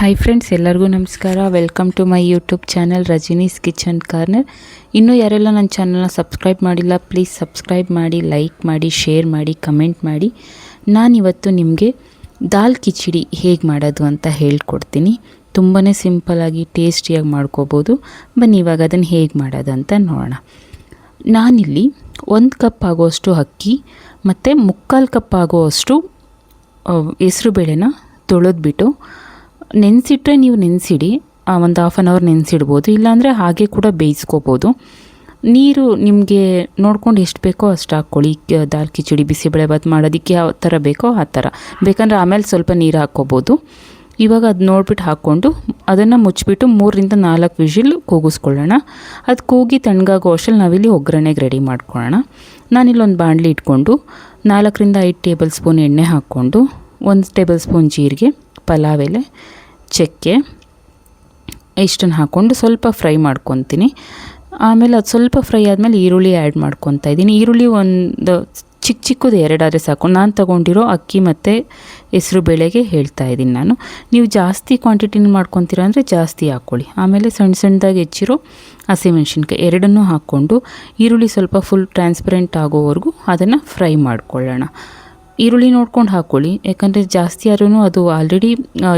Hi friends, ಎಲ್ಲರಿಗೂ ನಮಸ್ಕಾರ. Welcome to my YouTube channel Rajini's kitchen corner. ಇನ್ನೂ ಯಾರೆಲ್ಲ ನನ್ನ ಚಾನಲ್ನ ಸಬ್ಸ್ಕ್ರೈಬ್ ಮಾಡಿಲ್ಲ, ಪ್ಲೀಸ್ ಸಬ್ಸ್ಕ್ರೈಬ್ ಮಾಡಿ, ಲೈಕ್ ಮಾಡಿ, ಶೇರ್ ಮಾಡಿ, ಕಮೆಂಟ್ ಮಾಡಿ. ನಾನಿವತ್ತು ನಿಮಗೆ ದಾಲ್ ಕಿಚಡಿ ಹೇಗೆ ಮಾಡೋದು ಅಂತ ಹೇಳ್ಕೊಡ್ತೀನಿ. ತುಂಬಾ ಸಿಂಪಲಾಗಿ ಟೇಸ್ಟಿಯಾಗಿ ಮಾಡ್ಕೋಬೋದು. ಬನ್ನಿ ಇವಾಗ ಅದನ್ನು ಹೇಗೆ ಮಾಡೋದು ಅಂತ ನೋಡೋಣ. ನಾನಿಲ್ಲಿ 1 ಕಪ್ ಆಗುವಷ್ಟು ಅಕ್ಕಿ ಮತ್ತು 3/4 ಕಪ್ ಆಗುವಷ್ಟು ಹೆಸರುಬೇಳೆನ ತೊಳೆದ್ಬಿಟ್ಟು ನೆನೆಸಿಟ್ರೆ ನೀವು ನೆನೆಸಿಡಿ, ಒಂದು ಹಾಫ್ ಆನ್ ಅವರ್ ನೆನೆಸಿಡ್ಬೋದು, ಇಲ್ಲಾಂದರೆ ಹಾಗೆ ಕೂಡ ಬೇಯಿಸ್ಕೋಬೋದು. ನೀರು ನಿಮಗೆ ನೋಡ್ಕೊಂಡು ಎಷ್ಟು ಬೇಕೋ ಅಷ್ಟು ಹಾಕ್ಕೊಳ್ಳಿ. ದಾಲ್ ಕಿಚಡಿ ಬಿಸಿಬೇಳೆಭಾತ್ ಮಾಡೋದಕ್ಕೆ ಯಾವ ಥರ ಬೇಕೋ ಆ ಥರ, ಬೇಕಂದರೆ ಆಮೇಲೆ ಸ್ವಲ್ಪ ನೀರು ಹಾಕ್ಕೋಬೋದು. ಇವಾಗ ಅದು ನೋಡಿಬಿಟ್ಟು ಹಾಕ್ಕೊಂಡು ಅದನ್ನು ಮುಚ್ಚಿಬಿಟ್ಟು 3ರಿಂದ 4 ವಿಷಿಲ್ ಕೂಗಿಸ್ಕೊಳ್ಳೋಣ. ಅದು ಕೂಗಿ ತಣ್ಣಗಾಗೋ ಅಷ್ಟರಲ್ಲಿ ನಾವಿಲ್ಲಿ ಒಗ್ಗರಣೆಗೆ ರೆಡಿ ಮಾಡ್ಕೊಳ್ಳೋಣ. ನಾನಿಲ್ಲೊಂದು ಬಾಣಲಿ ಇಟ್ಕೊಂಡು 4ರಿಂದ 5 ಟೇಬಲ್ ಸ್ಪೂನ್ ಎಣ್ಣೆ ಹಾಕ್ಕೊಂಡು 1 ಟೇಬಲ್ ಸ್ಪೂನ್ ಜೀರಿಗೆ, ಪಲಾವ್ ಎಲೆ, ಚಕ್ಕೆ ಇಷ್ಟನ್ನು ಹಾಕ್ಕೊಂಡು ಸ್ವಲ್ಪ ಫ್ರೈ ಮಾಡ್ಕೊತೀನಿ. ಆಮೇಲೆ ಅದು ಸ್ವಲ್ಪ ಫ್ರೈ ಆದಮೇಲೆ ಈರುಳ್ಳಿ ಆ್ಯಡ್ ಮಾಡ್ಕೊತಾ ಇದ್ದೀನಿ. ಈರುಳ್ಳಿ ಒಂದು ಚಿಕ್ಕದು 2 ಆದರೆ ಸಾಕು. ನಾನು ತೊಗೊಂಡಿರೋ ಅಕ್ಕಿ ಮತ್ತು ಹೆಸರು ಬೇಳೆಗೆ ಹೇಳ್ತಾ ಇದ್ದೀನಿ ನಾನು. ನೀವು ಜಾಸ್ತಿ ಕ್ವಾಂಟಿಟಿನ ಮಾಡ್ಕೊತೀರ ಅಂದರೆ ಜಾಸ್ತಿ ಹಾಕ್ಕೊಳ್ಳಿ. ಆಮೇಲೆ ಸಣ್ಣದಾಗಿ ಹೆಚ್ಚಿರೋ ಹಸಿಮೆಣ್ಸಿನ್ಕಾಯಿ ಎರಡನ್ನೂ ಹಾಕ್ಕೊಂಡು ಈರುಳ್ಳಿ ಸ್ವಲ್ಪ ಫುಲ್ ಟ್ರಾನ್ಸ್ಪರೆಂಟ್ ಆಗೋವರೆಗೂ ಅದನ್ನು ಫ್ರೈ ಮಾಡ್ಕೊಳ್ಳೋಣ. ಈರುಳ್ಳಿ ನೋಡ್ಕೊಂಡು ಹಾಕ್ಕೊಳ್ಳಿ, ಯಾಕಂದರೆ ಜಾಸ್ತಿ ಆದ್ರೂ ಅದು ಆಲ್ರೆಡಿ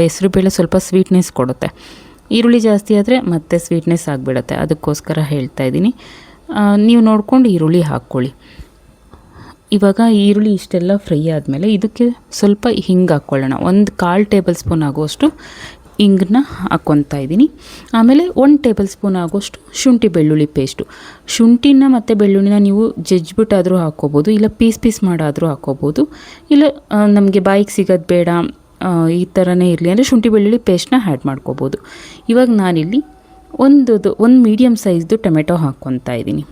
ಹೆಸರುಬೇಳೆ ಸ್ವಲ್ಪ ಸ್ವೀಟ್ನೆಸ್ ಕೊಡುತ್ತೆ. ಈರುಳ್ಳಿ ಜಾಸ್ತಿ ಆದರೆ ಮತ್ತೆ ಸ್ವೀಟ್ನೆಸ್ ಆಗಿಬಿಡುತ್ತೆ, ಅದಕ್ಕೋಸ್ಕರ ಹೇಳ್ತಾ ಇದ್ದೀನಿ. ನೀವು ನೋಡ್ಕೊಂಡು ಈರುಳ್ಳಿ ಹಾಕ್ಕೊಳ್ಳಿ. ಇವಾಗ ಈರುಳ್ಳಿ ಇಷ್ಟೆಲ್ಲ ಫ್ರೈ ಆದಮೇಲೆ ಇದಕ್ಕೆ ಸ್ವಲ್ಪ ಹಿಂಗೆ ಹಾಕ್ಕೊಳ್ಳೋಣ. 1/4 ಟೇಬಲ್ ಸ್ಪೂನ್ ಆಗುವಷ್ಟು ಹಿಂಗನ್ನ ಹಾಕ್ಕೊತಾ ಇದ್ದೀನಿ. ಆಮೇಲೆ 1 ಟೇಬಲ್ ಸ್ಪೂನ್ ಆಗೋಷ್ಟು ಶುಂಠಿ ಬೆಳ್ಳುಳ್ಳಿ ಪೇಸ್ಟು. ಶುಂಠಿನ ಮತ್ತು ಬೆಳ್ಳುಳ್ಳಿನ ನೀವು ಜಜ್ಜಿಬಿಟ್ಟಾದರೂ ಹಾಕ್ಕೋಬೋದು, ಇಲ್ಲ ಪೀಸ್ ಮಾಡಾದರೂ ಹಾಕ್ಕೋಬೋದು. ಇಲ್ಲ ನಮಗೆ ಬಾಯಿಗೆ ಸಿಗೋದು ಬೇಡ, ಈ ಥರನೇ ಇರಲಿ ಅಂದರೆ ಶುಂಠಿ ಬೆಳ್ಳುಳ್ಳಿ ಪೇಸ್ಟ್ನ ಆ್ಯಡ್ ಮಾಡ್ಕೋಬೋದು. ಇವಾಗ ನಾನಿಲ್ಲಿ ಒಂದು ಮೀಡಿಯಮ್ ಸೈಜ್ದು ಟೊಮೆಟೊ ಹಾಕ್ಕೊತಾ ಇದ್ದೀನಿ.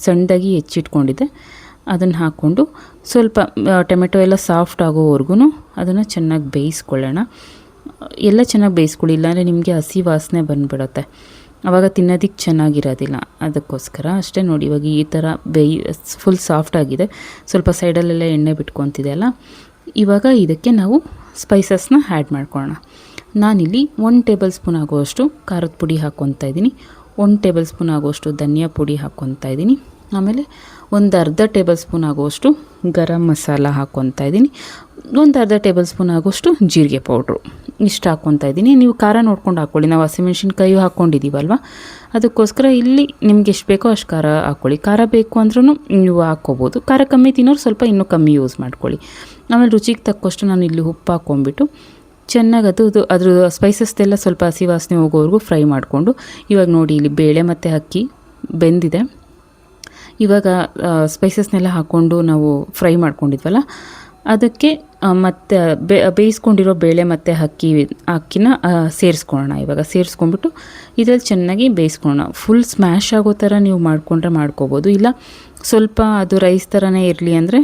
ಸಣ್ಣದಾಗಿ ಹೆಚ್ಚಿಟ್ಕೊಂಡಿದ್ದೆ, ಅದನ್ನು ಹಾಕ್ಕೊಂಡು ಸ್ವಲ್ಪ ಟೊಮೆಟೊ ಎಲ್ಲ ಸಾಫ್ಟ್ ಆಗೋವರೆಗೂ ಅದನ್ನು ಚೆನ್ನಾಗಿ ಬೇಯಿಸ್ಕೊಳ್ಳೋಣ. ಎಲ್ಲ ಚೆನ್ನಾಗಿ ಬೇಯಿಸ್ಕೊಳ್ಳಿ, ಇಲ್ಲಾಂದರೆ ನಿಮಗೆ ಹಸಿ ವಾಸನೆ ಬಂದುಬಿಡುತ್ತೆ, ಆವಾಗ ತಿನ್ನೋದಕ್ಕೆ ಚೆನ್ನಾಗಿರೋದಿಲ್ಲ. ಅದಕ್ಕೋಸ್ಕರ ಅಷ್ಟೇ ನೋಡಿ. ಇವಾಗ ಈ ಥರ ಫುಲ್ ಸಾಫ್ಟ್ ಆಗಿದೆ, ಸ್ವಲ್ಪ ಸೈಡಲ್ಲೆಲ್ಲ ಎಣ್ಣೆ ಬಿಟ್ಕೊತಿದೆ ಅಲ್ಲ. ಇವಾಗ ಇದಕ್ಕೆ ನಾವು ಸ್ಪೈಸಸ್ನ ಆ್ಯಡ್ ಮಾಡ್ಕೊಳ್ಳೋಣ. ನಾನಿಲ್ಲಿ 1 ಟೇಬಲ್ ಸ್ಪೂನ್ ಆಗುವಷ್ಟು ಖಾರದ ಪುಡಿ ಹಾಕ್ಕೊತಾ ಇದ್ದೀನಿ, 1 ಟೇಬಲ್ ಸ್ಪೂನ್ ಆಗುವಷ್ಟು ಧನಿಯಾ ಪುಡಿ ಹಾಕ್ಕೊತಾ ಇದ್ದೀನಿ. ಆಮೇಲೆ ಅರ್ಧ ಟೇಬಲ್ ಸ್ಪೂನ್ ಆಗುವಷ್ಟು ಗರಂ ಮಸಾಲ ಹಾಕ್ಕೊತಾ ಇದ್ದೀನಿ, ಅರ್ಧ ಟೇಬಲ್ ಸ್ಪೂನ್ ಆಗುವಷ್ಟು ಜೀರಿಗೆ ಪೌಡ್ರು ಇಷ್ಟು ಹಾಕ್ಕೊತಾ ಇದ್ದೀನಿ. ನೀವು ಖಾರ ನೋಡ್ಕೊಂಡು ಹಾಕ್ಕೊಳ್ಳಿ, ನಾವು ಹಸಿಮೆಣ್ಸಿನ್ಕಾಯಿ ಹಾಕ್ಕೊಂಡಿದ್ದೀವಲ್ವ, ಅದಕ್ಕೋಸ್ಕರ ಇಲ್ಲಿ ನಿಮ್ಗೆ ಎಷ್ಟು ಬೇಕೋ ಅಷ್ಟು ಖಾರ ಹಾಕ್ಕೊಳ್ಳಿ. ಖಾರ ಬೇಕು ಅಂದ್ರೂ ನೀವು ಹಾಕ್ಕೋಬೋದು. ಖಾರ ಕಮ್ಮಿ ತಿನ್ನೋರು ಸ್ವಲ್ಪ ಇನ್ನೂ ಕಮ್ಮಿ ಯೂಸ್ ಮಾಡ್ಕೊಳ್ಳಿ. ಆಮೇಲೆ ರುಚಿಗೆ ತಕ್ಕಷ್ಟು ನಾನು ಇಲ್ಲಿ ಉಪ್ಪು ಹಾಕ್ಕೊಂಬಿಟ್ಟು ಚೆನ್ನಾಗಿ ಅದ್ರ ಸ್ಪೈಸಸ್ದೆಲ್ಲ ಸ್ವಲ್ಪ ಹಸಿ ವಾಸನೆ ಹೋಗೋವರೆಗೂ ಫ್ರೈ ಮಾಡಿಕೊಂಡು, ಇವಾಗ ನೋಡಿ ಇಲ್ಲಿ ಬೇಳೆ ಮತ್ತು ಅಕ್ಕಿ ಬೆಂದಿದೆ. ಇವಾಗ ಸ್ಪೈಸಸ್ನೆಲ್ಲ ಹಾಕ್ಕೊಂಡು ನಾವು ಫ್ರೈ ಮಾಡ್ಕೊಂಡಿದ್ವಲ್ಲ, ಅದಕ್ಕೆ ಮತ್ತು ಬೇಯಿಸ್ಕೊಂಡಿರೋ ಬೇಳೆ ಮತ್ತು ಅಕ್ಕಿನ ಸೇರಿಸ್ಕೊಳ್ಳೋಣ. ಇವಾಗ ಸೇರಿಸ್ಕೊಂಡ್ಬಿಟ್ಟು ಇದರಲ್ಲಿ ಚೆನ್ನಾಗಿ ಬೇಯಿಸ್ಕೊಳ್ಳೋಣ. ಫುಲ್ ಸ್ಮ್ಯಾಶ್ ಆಗೋ ಥರ ನೀವು ಮಾಡ್ಕೋಬೋದು, ಇಲ್ಲ ಸ್ವಲ್ಪ ಅದು ರೈಸ್ ಥರನೇ ಇರಲಿ ಅಂದರೆ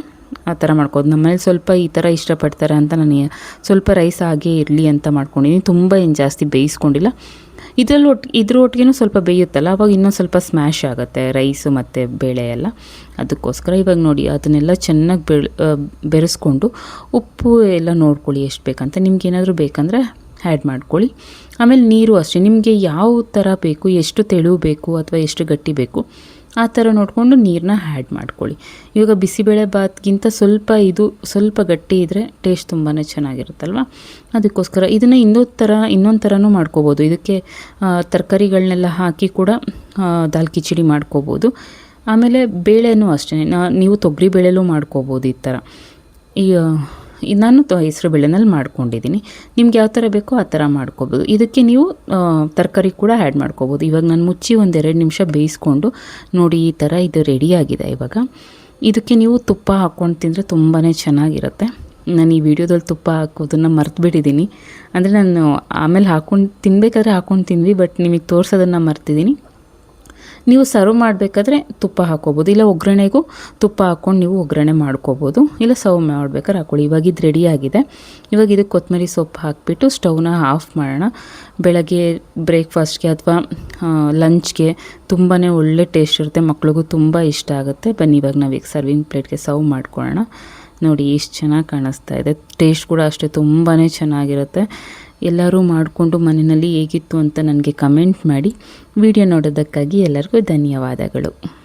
ಆ ಥರ ಮಾಡ್ಕೋದು. ನಮ್ಮನೇಲಿ ಸ್ವಲ್ಪ ಈ ಥರ ಇಷ್ಟಪಡ್ತಾರೆ ಅಂತ ನಾನು ಸ್ವಲ್ಪ ರೈಸ್ ಆಗೇ ಇರಲಿ ಅಂತ ಮಾಡ್ಕೊಂಡಿದ್ದೀನಿ. ತುಂಬ ಏನು ಜಾಸ್ತಿ ಬೇಯಿಸ್ಕೊಂಡಿಲ್ಲ. ಇದ್ರ ಒಟ್ಟಿಗೆ ಸ್ವಲ್ಪ ಬೇಯುತ್ತಲ್ಲ, ಅವಾಗ ಇನ್ನೊಂದು ಸ್ವಲ್ಪ ಸ್ಮ್ಯಾಶ್ ಆಗುತ್ತೆ ರೈಸು ಮತ್ತು ಬೇಳೆ ಎಲ್ಲ. ಅದಕ್ಕೋಸ್ಕರ ಇವಾಗ ನೋಡಿ ಅದನ್ನೆಲ್ಲ ಚೆನ್ನಾಗಿ ಬೆರೆಸ್ಕೊಂಡು ಉಪ್ಪು ಎಲ್ಲ ನೋಡ್ಕೊಳ್ಳಿ ಎಷ್ಟು ಬೇಕಂತ. ನಿಮ್ಗೆ ಏನಾದರೂ ಬೇಕಂದರೆ ಆ್ಯಡ್ ಮಾಡ್ಕೊಳ್ಳಿ. ಆಮೇಲೆ ನೀರು ಅಷ್ಟೇ, ನಿಮಗೆ ಯಾವ ಥರ ಬೇಕು, ಎಷ್ಟು ತೆಳು ಬೇಕು ಅಥವಾ ಎಷ್ಟು ಗಟ್ಟಿ ಬೇಕು ಆ ಥರ ನೋಡಿಕೊಂಡು ನೀರನ್ನ ಆ್ಯಡ್ ಮಾಡ್ಕೊಳ್ಳಿ. ಇವಾಗ ಬಿಸಿಬೇಳೆ ಭಾತ್ಗಿಂತ ಸ್ವಲ್ಪ ಗಟ್ಟಿ ಇದ್ದರೆ ಟೇಸ್ಟ್ ತುಂಬಾ ಚೆನ್ನಾಗಿರುತ್ತಲ್ವ. ಅದಕ್ಕೋಸ್ಕರ ಇದನ್ನು ಇನ್ನೊಂದು ಥರನೂ ಮಾಡ್ಕೋಬೋದು. ಇದಕ್ಕೆ ತರಕಾರಿಗಳನ್ನೆಲ್ಲ ಹಾಕಿ ಕೂಡ ದಾಲ್ ಕಿಚಡಿ ಮಾಡ್ಕೋಬೋದು. ಆಮೇಲೆ ಬೇಳೆನೂ ಅಷ್ಟೇ, ನೀವು ತೊಗರಿ ಬೇಳೆಲೂ ಮಾಡ್ಕೋಬೋದು. ಈ ಥರ ನಾನು ಹೆಸರು ಬೇಳೆನಲ್ಲಿ ಮಾಡ್ಕೊಂಡಿದ್ದೀನಿ. ನಿಮ್ಗೆ ಯಾವ ಥರ ಬೇಕೋ ಆ ಥರ ಮಾಡ್ಕೋಬೋದು. ಇದಕ್ಕೆ ನೀವು ತರಕಾರಿ ಕೂಡ ಆ್ಯಡ್ ಮಾಡ್ಕೋಬೋದು. ಇವಾಗ ನಾನು ಮುಚ್ಚಿ 1-2 ನಿಮಿಷ ಬೇಯಿಸ್ಕೊಂಡು ನೋಡಿ ಈ ಥರ ಇದು ರೆಡಿಯಾಗಿದೆ. ಇವಾಗ ಇದಕ್ಕೆ ನೀವು ತುಪ್ಪ ಹಾಕ್ಕೊಂಡು ತಿಂದರೆ ತುಂಬಾ ಚೆನ್ನಾಗಿರುತ್ತೆ. ನಾನು ಈ ವಿಡಿಯೋದಲ್ಲಿ ತುಪ್ಪ ಹಾಕೋದನ್ನು ಮರ್ತುಬಿಟ್ಟಿದ್ದೀನಿ, ಅಂದರೆ ನಾನು ಆಮೇಲೆ ತಿನ್ನಬೇಕಾದ್ರೆ ಹಾಕ್ಕೊಂಡು ತಿಂದ್ವಿ, ಬಟ್ ನಿಮಗೆ ತೋರಿಸೋದನ್ನು ಮರ್ತಿದ್ದೀನಿ. ನೀವು ಸರ್ವ್ ಮಾಡಬೇಕಾದ್ರೆ ತುಪ್ಪ ಹಾಕ್ಕೋಬೋದು, ಇಲ್ಲ ಒಗ್ಗರಣೆಗೂ ತುಪ್ಪ ಹಾಕ್ಕೊಂಡು ನೀವು ಒಗ್ಗರಣೆ ಮಾಡ್ಕೋಬೋದು, ಇಲ್ಲ ಸರ್ವ್ ಮಾಡ್ಬೇಕಾದ್ರೆ ಹಾಕ್ಕೊಳ್ಳಿ. ಇವಾಗ ಇದು ರೆಡಿಯಾಗಿದೆ. ಇವಾಗ ಇದಕ್ಕೆ ಕೊತ್ತಂಬರಿ ಸೊಪ್ಪು ಹಾಕಿಬಿಟ್ಟು ಸ್ಟವ್ನ ಆಫ್ ಮಾಡೋಣ. ಬೆಳಗ್ಗೆ ಬ್ರೇಕ್ಫಾಸ್ಟ್ಗೆ ಅಥವಾ ಲಂಚ್ಗೆ ತುಂಬಾ ಒಳ್ಳೆ ಟೇಸ್ಟ್ ಇರುತ್ತೆ, ಮಕ್ಳಿಗೂ ತುಂಬ ಇಷ್ಟ ಆಗುತ್ತೆ. ಬನ್ನಿ ಇವಾಗ ನಾವೀಗ ಸರ್ವಿಂಗ್ ಪ್ಲೇಟ್ಗೆ ಸರ್ವ್ ಮಾಡ್ಕೊಳ್ಳೋಣ. ನೋಡಿ ಎಷ್ಟು ಚೆನ್ನಾಗಿ ಕಾಣಿಸ್ತಾ ಇದೆ. ಟೇಸ್ಟ್ ಕೂಡ ಅಷ್ಟೇ ತುಂಬಾ ಚೆನ್ನಾಗಿರುತ್ತೆ. ಎಲ್ಲರೂ ಮಾಡಿಕೊಂಡು ಮನೆಯಲ್ಲಿ ಹೇಗಿತ್ತು ಅಂತ ನನಗೆ ಕಮೆಂಟ್ ಮಾಡಿ. ವಿಡಿಯೋ ನೋಡೋದಕ್ಕಾಗಿ ಎಲ್ಲರಿಗೂ ಧನ್ಯವಾದಗಳು.